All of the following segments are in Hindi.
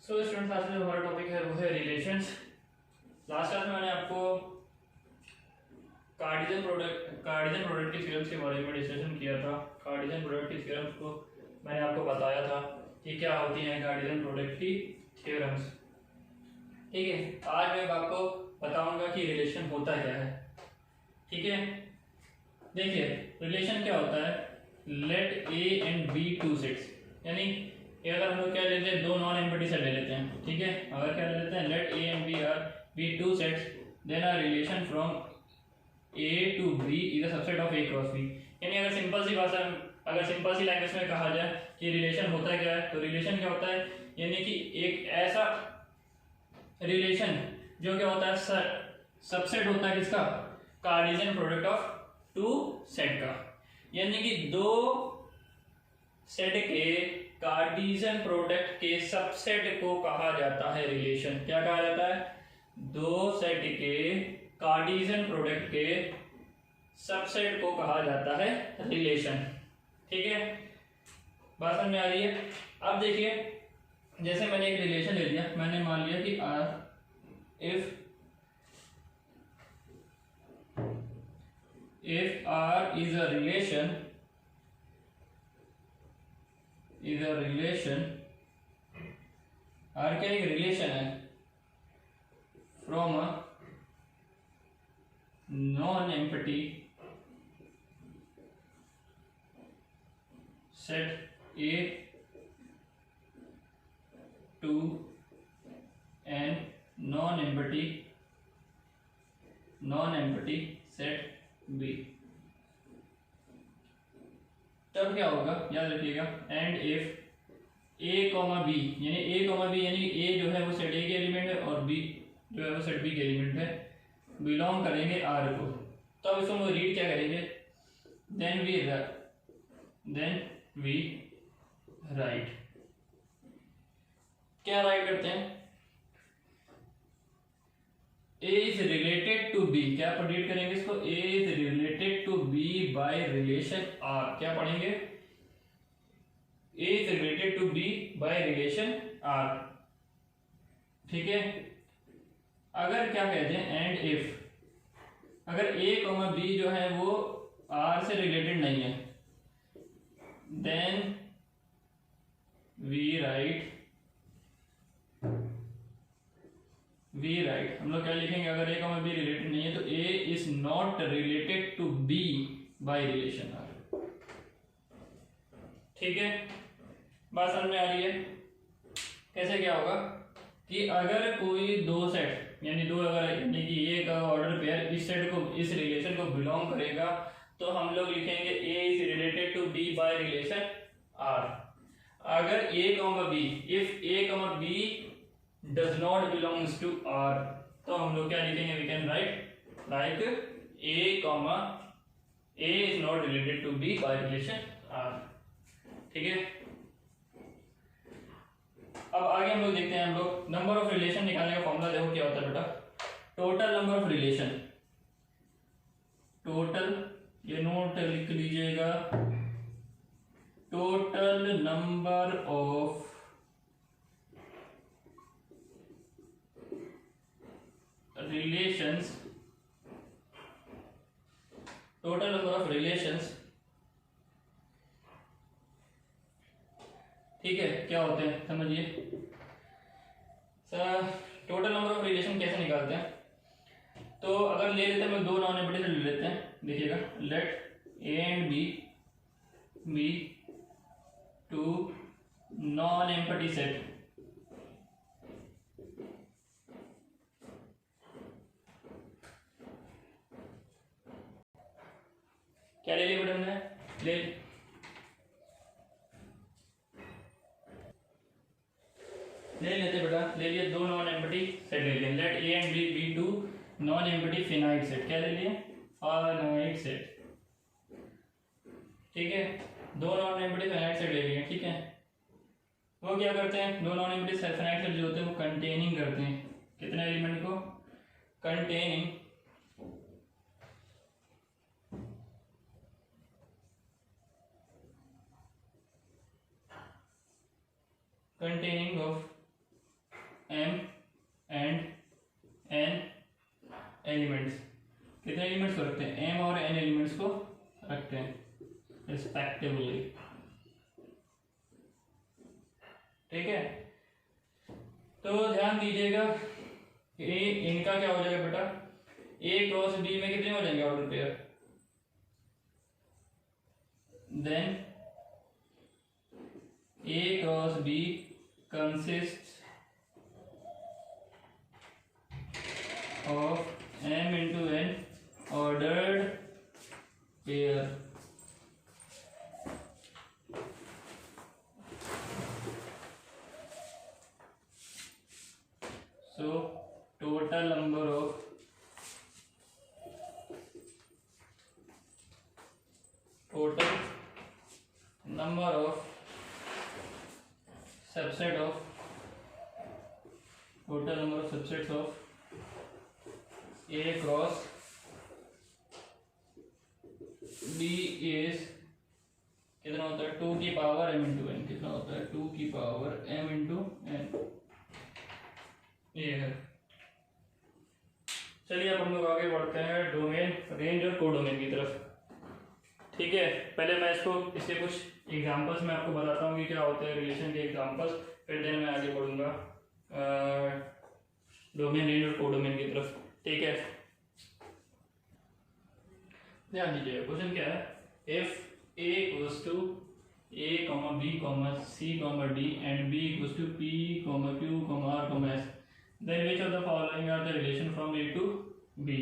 सो स्टूडेंट्स, आज में हमारा टॉपिक है वो है रिलेशंस। लास्ट क्लास में मैंने आपको कार्टेशियन प्रोडक्ट की थ्योरम्स के बारे में डिस्कशन किया था। कार्टेशियन प्रोडक्ट की थ्योरम्स को मैंने आपको बताया था कि क्या होती हैं कार्टेशियन प्रोडक्ट की थ्योरम्स। ठीक है, आज मैं आपको बताऊंगा कि रिलेशन होता क्या है। ठीक है, देखिए रिलेशन क्या होता है। Let A and B two sets, यानी अगर हम लोग क्या लेते हैं, दो नॉन एम्प्टी सेट ले लेते हैं। ठीक है, अगर क्या ले लेते हैं, let A and B are be two sets, then R relation from A to B is a subset of A cross B. यानी अगर सिंपल सी भाषा, अगर सिंपल सी लैंग्वेज में कहा जाए कि रिलेशन होता क्या है, तो रिलेशन क्या होता है, यानी कि एक ऐसा रिलेशन जो क्या होता है, सबसेट होता है किसका, Cartesian product of two set का। यानी कि दो सेट के कार्टेशियन प्रोडक्ट के सबसेट को कहा जाता है रिलेशन। क्या कहा जाता है, दो सेट के कार्टेशियन प्रोडक्ट के सबसेट को कहा जाता है रिलेशन। ठीक है, बात समझ में आ रही है। अब देखिए, जैसे मैंने एक रिलेशन ले लिया, मैंने मान लिया कि are if R is a relation R क्या एक रिलेशन है from a non empty set A to an non empty set B। तब क्या होगा, याद रखिएगा, एंड इफ A, B, यानी A, B यानी A जो है वो सेट A के एलिमेंट है और B जो है वो सेट B के एलिमेंट है, बिलोंग करेंगे R को। तब इसको हम रीड क्या करेंगे, देन वी राइट, क्या राइट करते हैं, A is related to B, क्या प्रोड्यूट करेंगे इसको, A is related to B by relation R। क्या पढ़ेंगे, A is related to B by relation R। ठीक है, अगर क्या कहते हैं, एंड इफ अगर A, B जो है वो R से रिलेटेड नहीं है, देन वी राइट हम लोग क्या लिखेंगे, अगर A, B रिलेटेड नहीं है तो A is not related to B by relation R। ठीक है, बात समझ में आ रही है। कैसे क्या होगा कि अगर कोई दो सेट, यानी दो, अगर यानी कि A का ऑर्डर पेयर इस सेट को, इस रिलेशन को बिलोंग करेगा, तो हम लोग लिखेंगे A is related to B by relation R। अगर A, B, if A, B does not belongs to R, तो हम लोग क्या लिखेंगे, we can write like A is not related to B by relation R। ठीक है, अब आगे हम लोग देखते हैं, हम लोग नंबर ऑफ रिलेशन निकालने का फॉर्मूला देखो क्या होता है बेटा, total number of relation, total, ये नोट लिख लीजिएगा, total number of relations, total number of relations. ठीक है, क्या होते हैं समझिए sir, total number of relation कैसे निकालते हैं। तो अगर ले लेते हैं, हम दो नॉन एम्प्टी सेट ले लेते हैं। देखिएगा, let A and B two non empty set, क्या ले लिया बेटा हमने, ले लेते बेटा, ले लिए दो नॉन एम्प्टी सेट ले लिए। Let A and B two non empty finite set, क्या ले लिए, फाइनाइट सेट। ठीक है, दो नॉन एम्प्टी फिनाइट सेट ले लिए। ठीक है, वो क्या करते हैं, दो नॉन एम्प्टी फिनाइट सेट जो होते हैं वो कंटेनिंग करते हैं कितने एलिमेंट को, containing of m and n elements. कितने एलिमेंट्स को रखते हैं? m और n एलिमेंट्स को रखते हैं रिस्पेक्टिवली। ठीक है, तो ध्यान दीजिएगा कि इनका क्या हो जाएगा बेटा, a क्रॉस b में कितने हो जाएंगे order pair? Then a cross b consists of m into n ordered pair। So total number of subset of total number of subsets of A cross B is कितना होता है? 2 की पावर m इंटू n। कितना होता है? 2 की पावर m इंटू n। ये है। चलिए अब हम लोग आगे बढ़ते हैं डोमेन, रेंज और कोडोमेन की तरफ। ठीक है, पहले मैं इसके कुछ एग्जांपल्स मैं आपको बताता हूँ कि क्या होते हैं रिलेशन के एग्जांपल्स, फिर देन मैं आगे बढ़ूंगा डोमेन, रेंज और कोडोमेन की तरफ। ठीक है, ध्यान दीजिए क्वेश्चन क्या है। If a equals to a, b, c, d and b equals to p, q, r, s, then which of the following are the relation from a to b।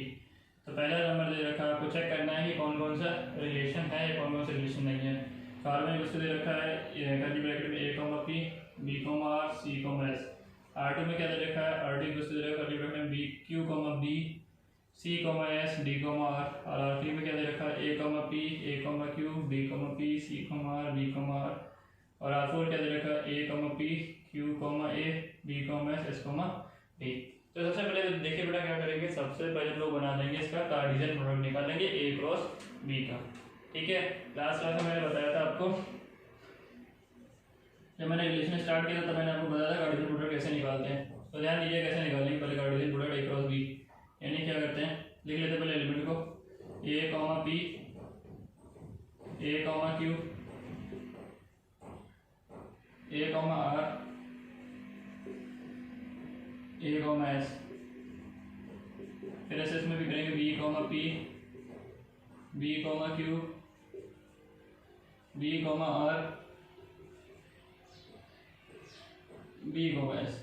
तो पहला नंबर दे रखा है, आपको चेक करना है कि कौन कौन सा रिलेशन है या कौन कौन सा रिलेशन नहीं है। कार्बन इक्वल्स टू दे रखा है कर्ली ब्रैकेट में a, p, b, r, c, s। r2 में क्या दे रखा है? r2 इक्वल्स टू दे रखा है कर्ली ब्रैकेट में b, q, b, c, s, d, r। और r3 में क्या दे रखा है? a, p, a, q, b, p, c, r, d, r। और r4 क्या दे रखा है? a, p, q, a, b, s, d। तो सबसे पहले देखिए बेटा क्या करेंगे, सबसे पहले हम लोग बना देंगे इसका कार्टेशियन प्रोडक्ट निकालेंगे a क्रॉस b का। ठीक है, लास्ट क्लास में मैंने बताया था आपको, जब मैंने रिलेशन स्टार्ट किया था तब मैंने आपको बताया था कार्टेशियन प्रोडक्ट कैसे निकालते हैं। तो ध्यान दीजिए कैसे निकालेंगे। पहले Cartesian product a cross b, यानी क्या करते हैं, लिख लेते हैं पहले एलिमेंट को a, p, a, q, a, r, a, s। फिर ऐसे इसमें भी करेंगे b, p, b, q, b, r, b, s।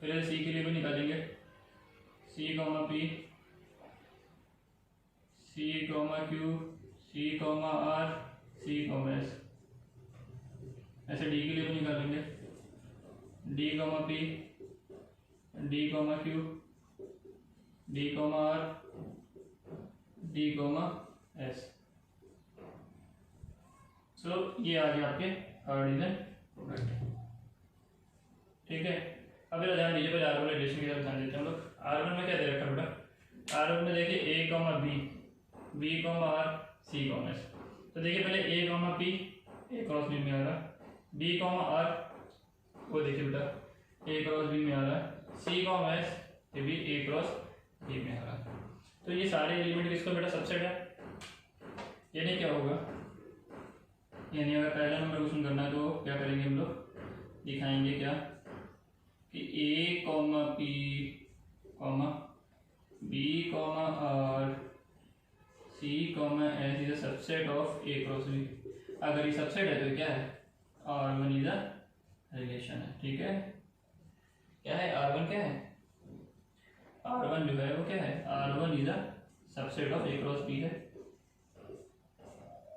फिर सी के लिए भी निकालेंगे c, p, c, q, c, r, c, s। ऐसे d के लिए भी निकालेंगे d, p, d, q, d, r, d, s। सो ये आ गया आपके कार्टेशियन प्रोडक्ट। ठीक है, अब मेरा ध्यान दीजिए, पहले R1 रिलेशन की तरफ ध्यान देते हैं हम लोग। R1 में क्या दे रखा है बेटा? R1 में देखिए a, b, b, r, c, s। तो देखिए पहले a, p a cross b में आ रहा है, b, r वो देखिए बेटा a क्रॉस b में आ रहा है, c, s ये भी a क्रॉस b में आ रहा है। तो ये सारे एलिमेंट किसका बेटा सबसेट है। यानी क्या होगा, यानी अगर पहला नंबर क्वेश्चन करना है तो क्या करेंगे हम लोग, दिखाएंगे क्या कि a, p, b, r, c, s is a subset of a cross b। अगर ये सबसेट है तो क्या है, R1 इज अ रिलेशन है। ठीक है, क्या है R1, क्या है R1 जो है वो क्या है, R1 is a subset of a cross b है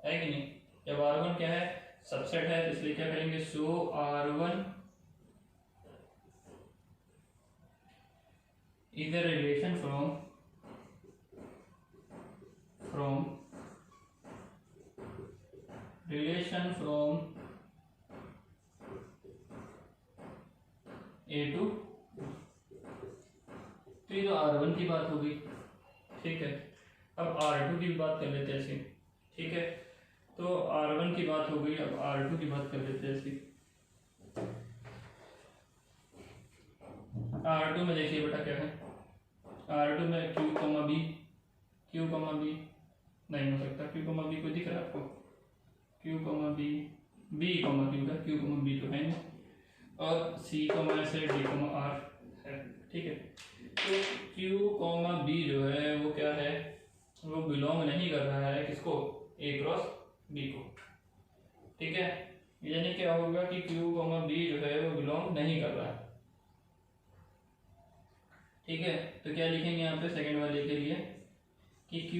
कि नहीं। जब R1 क्या है, सबसेट है, तो इसलिए क्या करेंगे, सो R1 is a relation from A to, तो ये तो R1 की बात हो गई। ठीक है, अब R2 की बात कर लेते हैं ऐसे। ठीक है, तो R1 की बात हो गई, अब R2 की बात कर लेते हैं ऐसे। R2 में देखिए बेटा क्या है, R2 में Q, B, Q, B नहीं हो सकता, Q, B को दिख रहा है आपको, Q, B, B, Q का, Q, B तो है नहीं, और C, S है, D, R है, ठीक है। तो Q, B जो है वो क्या है, वो बिलोंग नहीं कर रहा है किसको, A क्रॉस B को, ठीक है। यानी क्या होगा कि Q, B जो है वो बिलोंग नहीं कर रहा है, ठीक है। तो क्या लिखेंगे यहाँ पे सेकंड वाले के लिए कि Q,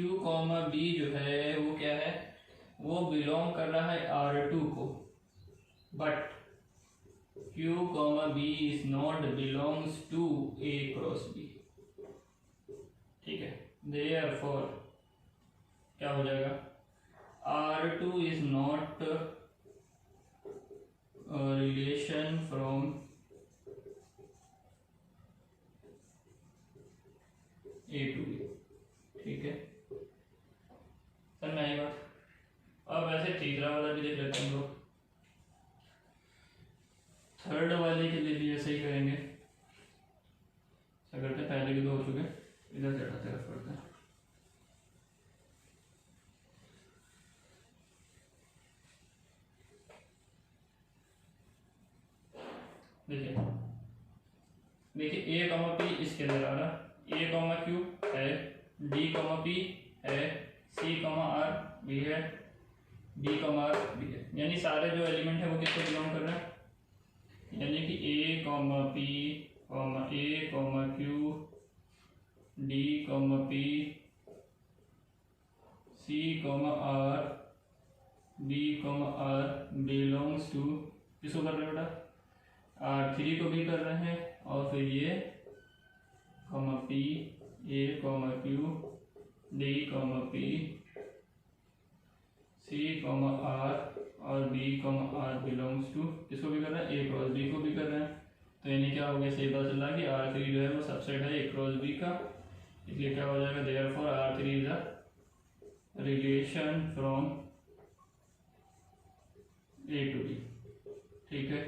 B जो है वो क्या है, वो बिलोंग कर रहा है R2 को, but Q, B is not belongs to A cross B, ठीक है। देयरफॉर क्या हो जाएगा, R2 is not relation from A to B, ठीक है। समझ में आई बात। अब ऐसे तीसरा वाला भी देख लेते हैं हम लोग, थर्ड वाले के लिए भी ऐसे ही करेंगे, क्या करते हैं, पहले के दो हो चुके, इधर से हटाते रफ करते हैं। देखिए A, P इसके अंदर आ रहा, A, Q है, D, P है, C, R भी है, D, R भी है, यानी सारे जो एलिमेंट है वो किसको बिलोंग कर रहे हैं, यानी कि A, P, A, Q, D, P, C, R, D, R belongs to, किसको कर रहे हैं बेटा, R3 को भी कर रहे हैं, और फिर ये P, A, Q, D, P, C, R और B, R बिलोंग्स टू, किसको भी कर रहे हैं, A क्रॉस B को भी कर रहे हैं। तो यानी क्या हो गया, सही पता चला कि R3 जो है वो सबसेट है A क्रॉस B का, इसलिए क्या हो जाएगा, therefore R3 is a relation from A to B, ठीक है।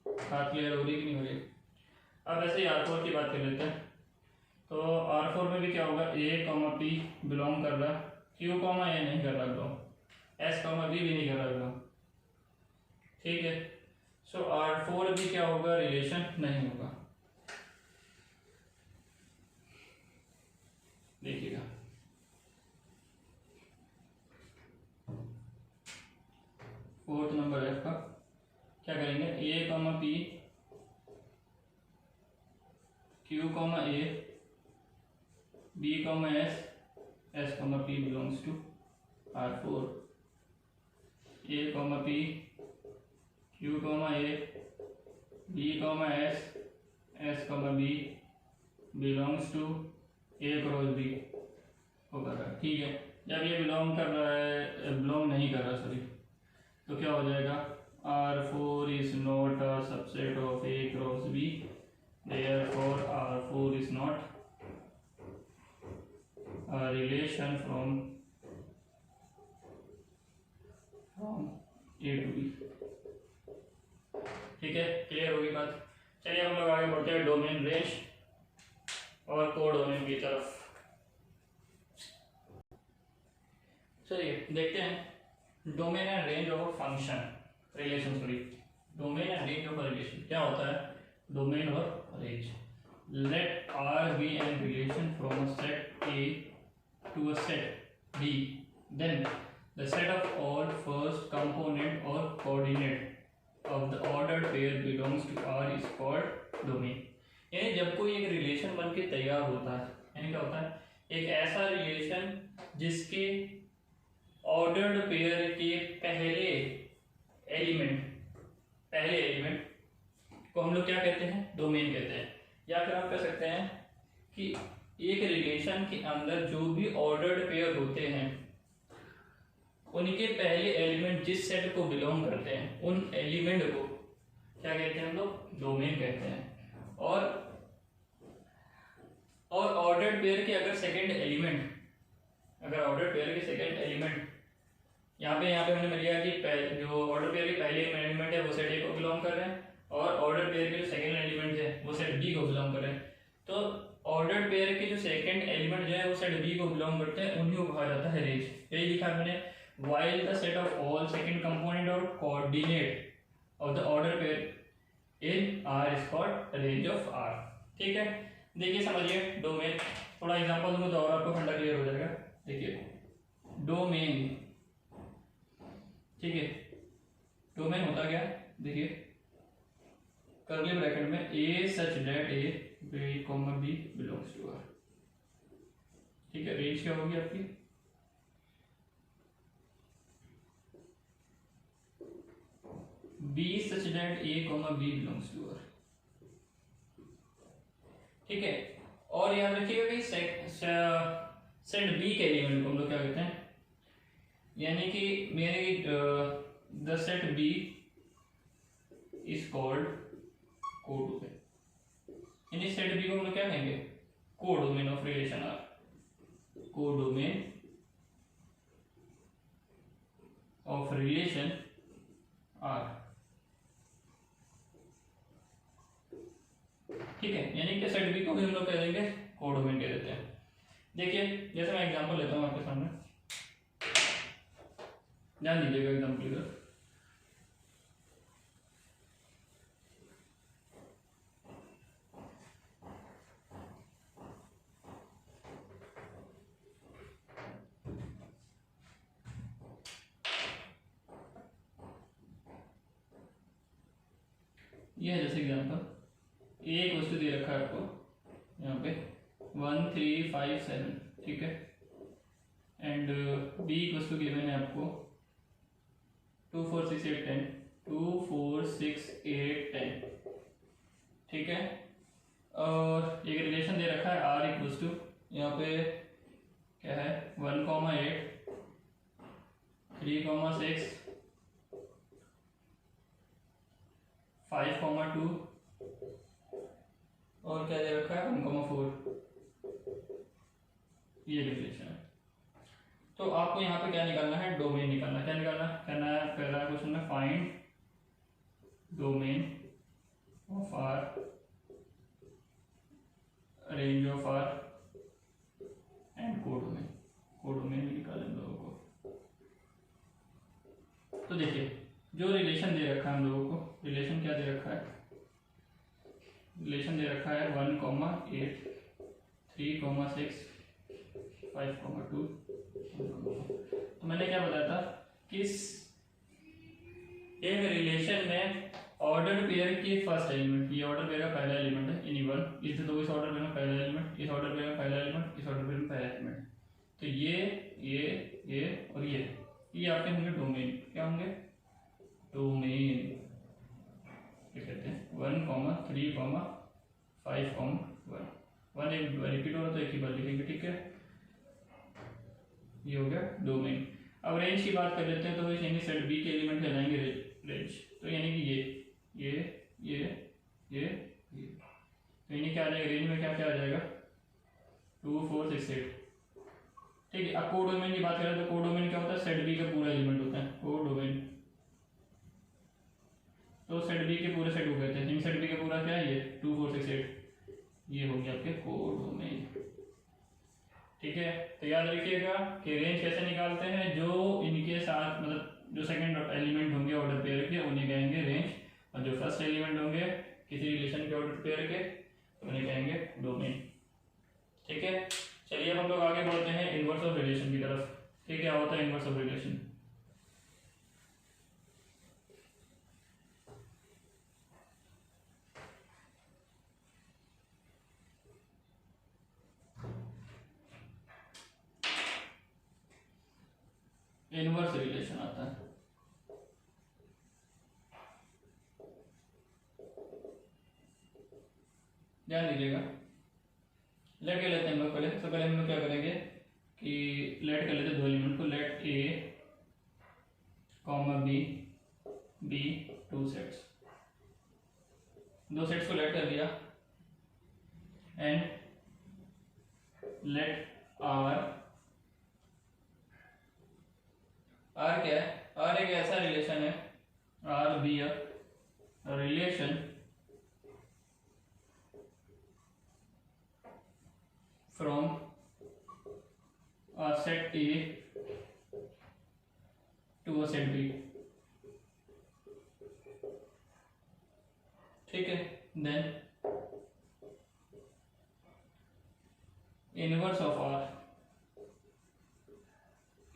बात क्लियर हो रही कि नहीं हो रही। अब ऐसे R4 की बात कर लेते हैं। तो R4 में भी क्या होगा, A, P बिलोंग कर रहा, Q, A नहीं कर रहा बिलोंग, S, B भी नहीं कर रहा बिलोंग, ठीक है। सो R4 भी क्या होगा, रिलेशन नहीं होगा। देखिएगा फोर्थ नंबर F का क्या करेंगे, A, P, Q, A, B, S, S, P belongs to R4, A, P, Q, A, B, S, S, B belongs to A cross B हो कर रहा है, ठीक है। जब ये बिलोंग कर रहा है, बिलोंग नहीं कर रहा सॉरी, तो क्या हो जाएगा, R4 is not a subset of A cross B, therefore R4 is not a relation from A to B, ठीक है। क्लियर होगी बात। चलिए हम लोग आगे बढ़ते हैं डोमेन, रेंज और कोडोमेन की तरफ। चलिए देखते हैं domain and range of function relation, sorry domain and range of relation क्या होता है, डोमेन और range. Let R be an relation from a set A to a set B, then the set of all first component or coordinate of the ordered pair belongs to R is called domain। यानी जब कोई एक रिलेशन बन के तैयार होता है, यानी क्या होता है, एक ऐसा रिलेशन जिसके ऑर्डर्ड पेयर के पहले एलिमेंट को हम लोग क्या कहते हैं, डोमेन कहते हैं। या फिर आप कह सकते हैं कि एक रिलेशन के अंदर जो भी ऑर्डर्ड पेयर होते हैं उनके पहले एलिमेंट जिस सेट को बिलोंग करते हैं, उन एलिमेंट को क्या कहते हैं हम लोग, डोमेन कहते हैं। और ऑर्डर्ड पेयर के अगर सेकंड एलिमेंट, अगर ऑर्डर पेयर के सेकंड एलिमेंट यहाँ पे हमने लिया कि जो ऑर्डर पेयर के पहले एलिमेंट है वो सेट ए को बिलोंग कर रहे हैं, और ऑर्डर पेयर के जो सेकंड एलिमेंट है वो सेट सेट बी को बिलोंग करें। तो ऑर्डर्ड पेयर के जो सेकंड एलिमेंट जो है वो सेट बी को बिलोंग करते हैं, उन्हीं को कहा जाता है रेंज। यही लिखा है मैंने, while the set of all second component or coordinate of the order pair in R is called range of R। ठीक है, देखिए समझिए डोमेन, थोड़ा एग्जांपल दूंगा तो और आपको फंडा क्लियर हो जाएगा। देखिए डोमेन, ठीक है, डोमेन होता क्या, देखिए कर्ली ब्रैकेट में A such that A B comma B belongs to R. ठीक है, रेंज क्या होगी आपकी, B such that A comma B belongs to R. ठीक है, और याद रखिएगा कि सेट बी के एलिमेंट को हम लोग क्या कहते हैं, यानी कि मेरे the set B is called codomain, यानी सेट बी को हम लोग क्या कहेंगे, codomain of relation R, codomain of relation R. ठीक है, यानी कि सेट बी को भी हम लोग कह देंगे कोडोमेन कह देते हैं। देखिए जैसे मैं एग्जांपल लेता हूं आपके सामने, ध्यान दीजिएगा एग्जांपल इधर। ये है जैसे एग्जांपल, ए एक वस्तु दे रखा है आपको यहाँ पे 1 3 5 7, ठीक है, एंड बी एक वस्तु गिवन है आपको 2 4 6 8 10, 2 4 6 8 10, ठीक है, और एक रिलेशन दे रखा है आर एक वस्तु, यहाँ पे क्या है 1 8 3 6 5 2 और क्या दे रखा है 1 4, ये रिलेशन है। तो आपको यहाँ पे क्या निकालना है, डोमेन निकालना। क्या निकालना करना है, पहला क्वेश्चन में find domain of R, range of R and codomain, codomain निकालें हम लोगों को। तो देखिए जो रिलेशन दे रखा है हम लोगों को, रिलेशन क्या दे रखा है, रिलेशन दे रखा है 1 8 3 6 5 2। तो मैंने क्या बताया था कि एक रिलेशन में ऑर्डर पेयर के फर्स्ट एलिमेंट, ये ऑर्डर पेयर का पहला एलिमेंट है एनी वन, इस तो इस ऑर्डर पेयर में पहला एलिमेंट, इस ऑर्डर पेयर में पहला एलिमेंट, इस ऑर्डर पेयर में पहला एलिमेंट, तो ये और ये आपके होंगे डोमेन। क्या होंगे, डोमेन क्या कहते हैं 1 3 5 1, 1 एक रिपीट हो रहा तो एक ही बार लिखेंगे, ठीक है, ये हो गया डोमेन। अब रेंज की बात कर लेते हैं, तो यानी सेट बी के एलिमेंट कहलाएंगे रेंज, तो यानी कि ये तो यानी क्या आ जाएगा, रेंज में क्या क्या आ जाएगा 2 4 6 8, ठीक है। अब कोडोमेन की बात करें तो कोडोमेन क्या होता है, सेट बी का पूरा एलिमेंट होता है कोडोमेन, तो सेट बी के पूरे सेट हो गए थे, सेट बी का पूरा क्या है, ये 2 4 6 8, ये हो गया आपके कोडोमेन, ठीक है। तो याद रखिएगा कि रेंज कैसे निकालते हैं, जो इनके साथ मतलब जो सेकंड एलिमेंट होंगे ऑर्डर पेयर के उन्हें कहेंगे रेंज, और जो फर्स्ट एलिमेंट होंगे किसी रिलेशन के ऑर्डर पेयर के उन्हें कहेंगे डोमेन, ठीक है। चलिए अब हम लोग आगे बढ़ते हैं इनवर्स ऑफ रिलेशन की तरफ। ठीक है, क्या होता है inverse of relation, inverse relation आता है। ध्यान दीजिएगा, लेट के लेते हैं हम लोग पहले। सबसे पहले हम लोग क्या करेंगे कि लेट कर लेते हैं दो एलिमेंट को, लेट ए कॉमा बी 2 सेट्स, दो सेट्स को लेट कर दिया, एंड लेट आर क्या है, आर एक ऐसा रिलेशन है, R be a relation a set A to a set B, ठीक है। Then inverse of R,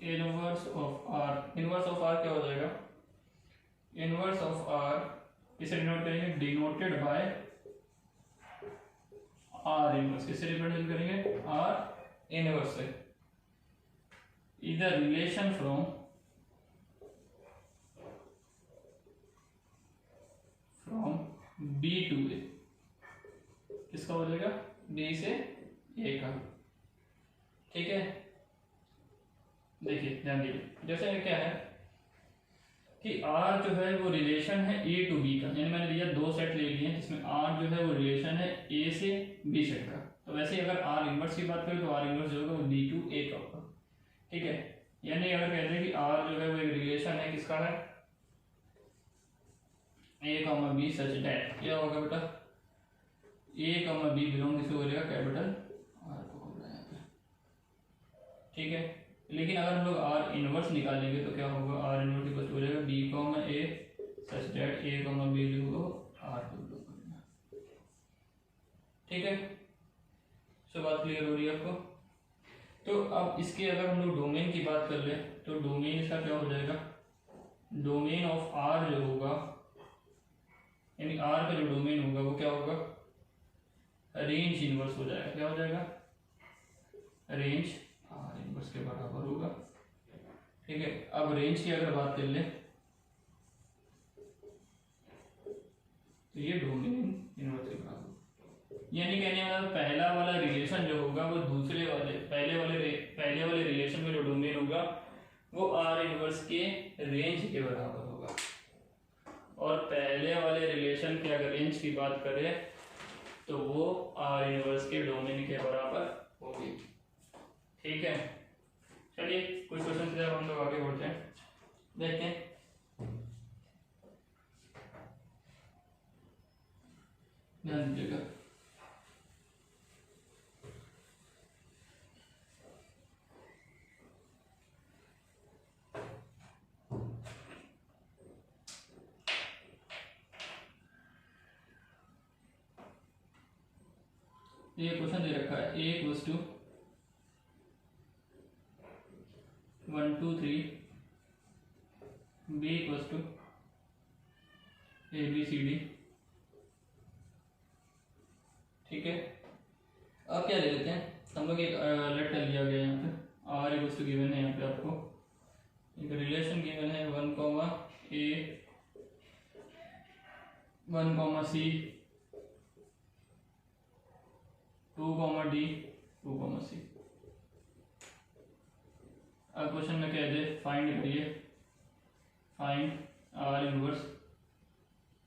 inverse of R क्या हो जाएगा, इनवर्स ऑफ R किसे डिनोट करेंगे, डिनोटेड बाय R इनवर्स, किसे रिप्रेजेंट करेंगे, R इनवर्स से, इधर relation from B to A, किसका हो जाएगा, B से A का, ठीक है। देखिए ध्यान दीजिए, जैसे क्या है कि R जो है वो रिलेशन है A टू B का, यानी मैंने दिया दो सेट ले लिए जिसमें R जो है वो रिलेशन है A से B सेट का। तो वैसे ही अगर R इनवर्स की बात करें तो R इनवर्स जो होगा वो B टू A का होगा, ठीक है। यानी अगर कहते हैं कि R जो है वो एक रिलेशन है किसका है, A comma B such that क्या होगा बेटा, A कॉमा B बिलोंग किसको हो जाएगा, कैपिटल R को होगा यहाँ पे, ठीक है। लेकिन अगर हम लोग R इनवर्स निकालेंगे तो क्या होगा, R इनवर्स इक्वल हो जाएगा B comma A such that A comma B जो होगा R को बिलोंग करेगा, ठीक है। सो बात क्लियर हो रही है आपको। तो अब इसके अगर हम लोग डोमेन की बात कर ले तो डोमेन इसका क्या हो जाएगा, डोमेन ऑफ R जो होगा, यानी R का जो डोमेन होगा वो क्या होगा, रेंज इनवर्स हो जाएगा, क्या हो जाएगा, रेंज R इनवर्स के बराबर होगा, ठीक है। अब रेंज की अगर बात कर ले तो ये डोमेन इनवर्स के बराबर, यानी कहने वाला पहला वाला रिलेशन जो होगा वो दूसरे वाले पहले वाले रिलेशन में जो डोमेन होगा वो R इनवर्स के रेंज के बराबर होगा, और पहले वाले रिलेशन की अगर रेंज की बात करें तो वो R इनवर्स के डोमेन के बराबर होगी, ठीक है। चलिए कुछ क्वेश्चन से अब हम लोग आगे बढ़ते हैं, देखते हैं। ध्यान दीजिएगा, ये क्वेश्चन दे रखा है A equals to 1 2 3, B equals to ABCD, ठीक है। अब क्या ले लेते हैं हम लोग, एक लेटर लिया गया यहाँ पे, R इक्वल्स टू गिवन है, यहाँ पे आपको एक रिलेशन गिवन है 1 comma A 1 comma C 2 comma D 2 comma C। अब क्वेश्चन में कह दे फाइंड करिए, फाइंड R इनवर्स,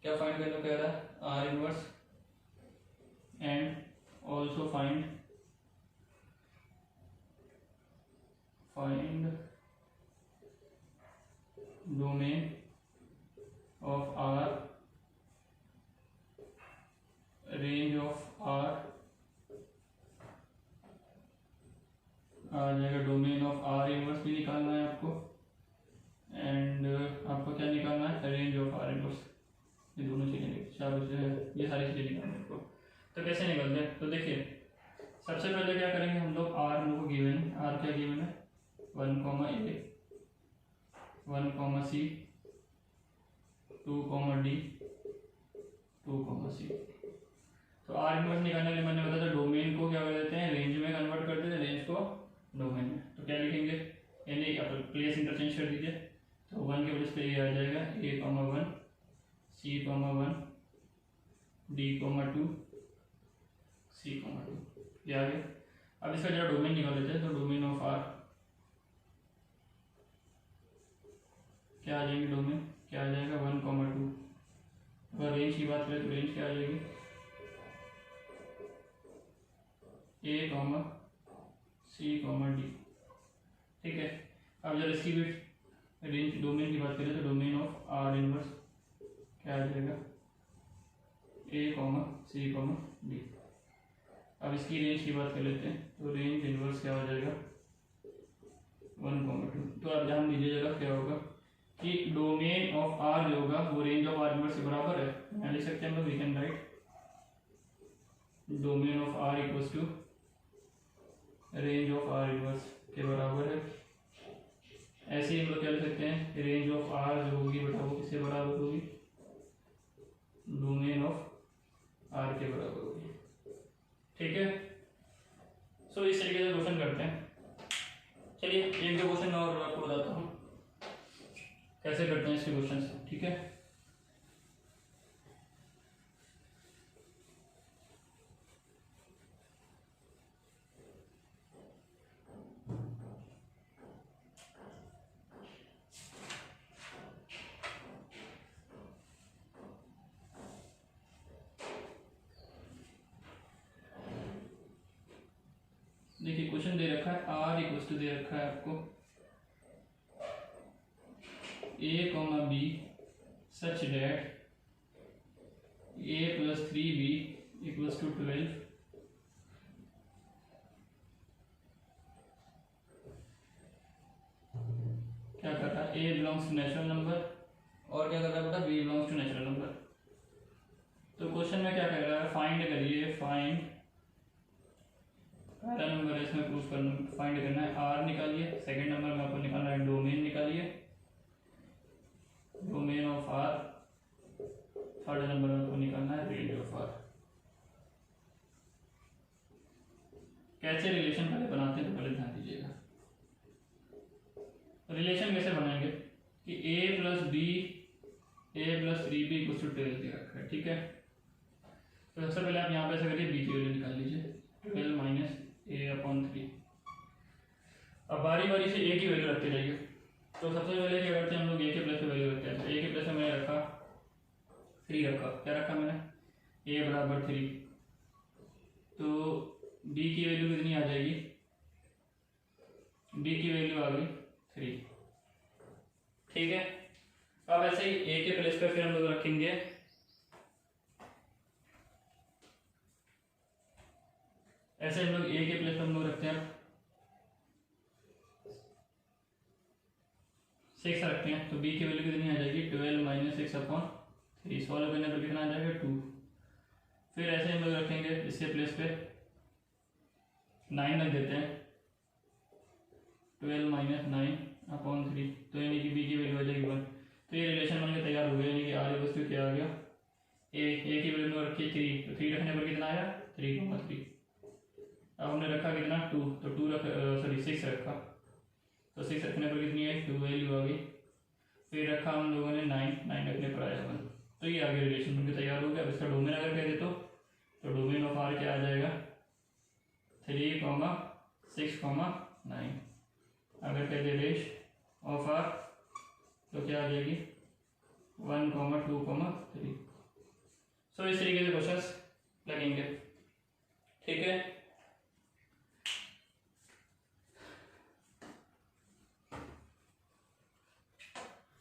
क्या फाइंड करना कह रहा है, R inverse, and also find domain of R, range of R आ जाएगा, डोमेन ऑफ R इनवर्स भी निकालना है आपको, एंड आपको क्या निकालना है, रेंज ऑफ R इनवर्स, ये दोनों चीजें ये सारी चीजें निकालना है आपको। तो कैसे निकलते हैं, तो देखिए सबसे पहले क्या करेंगे हम लोग, R हम लोग को गिवन है, R क्या गिवन है, 1 comma A 1 comma C 2 comma D 2 comma C। तो R इनवर्स निकालने के लिए मैंने बताया था डोमेन को क्या कर देते हैं, रेंज में कन्वर्ट कर देते हैं, रेंज को डोमेन में। तो क्या लिखेंगे, यानी आप प्लेस इंटरचेंज कर दीजिए, तो 1 के प्लेस पे ये आ जाएगा A comma 1 C comma 1 D comma 2 C comma 2, ये आ गया। अब इसका जरा डोमेन निकाल लेते हैं, तो डोमेन ऑफ R क्या आ जाएंगे, डोमेन क्या आ जाएगा 1 कॉमा 2। अगर रेंज की बात करें तो रेंज क्या आ जाएगी, A comma C comma D, ठीक है। अब जब इसकी भी रेंज डोमेन की बात करें तो डोमेन ऑफ R इनवर्स क्या आ जाएगा, A comma C comma D। अब इसकी रेंज की बात कर लेते हैं, तो रेंज इनवर्स क्या हो जाएगा, 1,2। तो आप ध्यान दीजिएगा क्या होगा कि डोमेन ऑफ आर जो होगा वो रेंज ऑफ आर इनवर्स के बराबर है। यहाँ लिख सकते हैं हम लोग, we can write domain of R equals to range of R inverse के बराबर है। ऐसे ही हम लोग क्या लिख सकते हैं, रेंज ऑफ आर जो होगी बेटा वो किसके बराबर होगी, डोमेन ऑफ आर के बराबर होगी। ठीक है, सो इस तरीके से क्वेश्चन करते हैं। चलिए एक दो क्वेश्चन और आपको बताता हूँ कैसे करते हैं इसके क्वेश्चन। ठीक है, देखिए क्वेश्चन दे रखा है आर इक्वल्स टू दे रखा है आपको a comma b such that a plus 3b equals to 12। क्या कर रहा है, a belongs to natural number और क्या कर रहा है बेटा, b belongs to natural number. तो क्वेश्चन में क्या कह रहा है, फाइंड करिए, फाइंड पहला नंबर है इसमें प्रूफ करना, फाइंड करना है आर निकालिए। सेकंड नंबर में आपको निकालना है डोमेन निकालिए, domain of R. Third number में आपको निकालना है रेंज ऑफ आर। कैसे रिलेशन पहले बनाते हैं तो पहले ध्यान दीजिएगा। रिलेशन कैसे बनाएंगे कि a plus B a plus 3b equals to 12 दे रखा है। ठीक है, तो सबसे पहले आप यहाँ पे ऐसा करिए, b की वैल्यू निकाल लीजिए, 12 माइनस a/3। अब बारी बारी से a की वैल्यू रखते जाइए। तो सबसे पहले क्या करते हैं हम लोग, a के प्लस पे वैल्यू रखते हैं। तो a के प्लस में मैंने रखा 3 रखा, क्या रखा मैंने, a बराबर 3। तो b की वैल्यू कितनी आ जाएगी, b की वैल्यू आ गई 3। ठीक है, अब ऐसे ही a के प्लस पे फिर हम लोग रखेंगे ऐसे हम लोग a के प्लस पे हम लोग रखते हैं 6 रखते हैं। तो b की वैल्यू कितनी आ जाएगी, 12 माइनस 6/3। सॉल्व करने पर कितना आ जाएगा, 2। फिर ऐसे हम लोग रखेंगे इसके प्लेस पे 9 रख देते हैं, 12 माइनस 9/3। तो यानी कि b की वैल्यू आ जाएगी 1। तो ये रिलेशन बन के तैयार हो गया, यानी कि आर इक्वल्स टू क्या आ गया, a की वैल्यू रखी 3। तो 3 रखने पर कितना आया, 3,3। अब हमने रखा कितना, 2। तो 6 रखा, तो 6 रखने पर कितनी आई, 2 वैल्यू आ गई। फिर रखा हम लोगों ने 9 रखने पर आया 1। तो ये आगे रिलेशन बनकर तैयार हो गया। अब इसका डोमेन अगर कह दे तो डोमेन ऑफ आर क्या आ जाएगा, 3,6,9। अगर कह दे रेंज ऑफ आर तो क्या आ जाएगी, 1,2,3। सो इस तरीके से क्वेश्चंस लगेंगे। ठीक है।